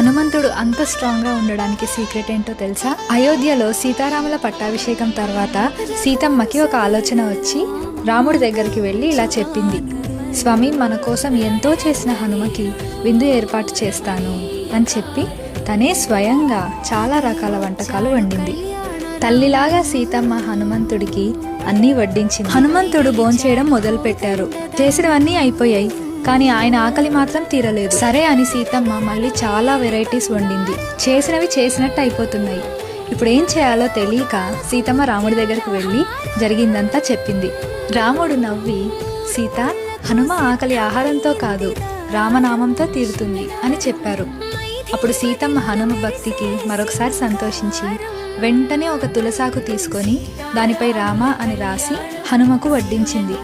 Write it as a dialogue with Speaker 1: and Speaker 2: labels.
Speaker 1: హనుమంతుడు అంత స్ట్రాంగ్గా ఉండడానికి సీక్రెట్ ఏంటో తెలుసా? అయోధ్యలో సీతారాముల పట్టాభిషేకం తర్వాత సీతమ్మకి ఒక ఆలోచన వచ్చి రాముడి దగ్గరికి వెళ్ళి ఇలా చెప్పింది, స్వామి, మన కోసం ఎంతో చేసిన హనుమకి విందు ఏర్పాటు చేస్తాను అని చెప్పి తనే స్వయంగా చాలా రకాల వంటకాలు వండింది. తల్లిలాగా సీతమ్మ హనుమంతుడికి అన్నీ వడ్డించింది. హనుమంతుడు భోంచేయడం మొదలు పెట్టారు. చేసినవన్నీ అయిపోయాయి, కానీ ఆయన ఆకలి మాత్రం తీరలేదు. సరే అని సీతమ్మ మళ్ళీ చాలా వెరైటీస్ వండింది. చేసినవి చేసినట్టు అయిపోతున్నాయి. ఇప్పుడు ఏం చేయాలో తెలియక సీతమ్మ రాముడి దగ్గరికి వెళ్ళి జరిగిందంతా చెప్పింది. రాముడు నవ్వి, సీత, హనుమ ఆకలి ఆహారంతో కాదు, రామనామంతో తీరుతుంది అని చెప్పారు. అప్పుడు సీతమ్మ హనుమ భక్తికి మరొకసారి సంతోషించి వెంటనే ఒక తులసాకు తీసుకొని దానిపై రామ అని రాసి హనుమకు వడ్డించింది.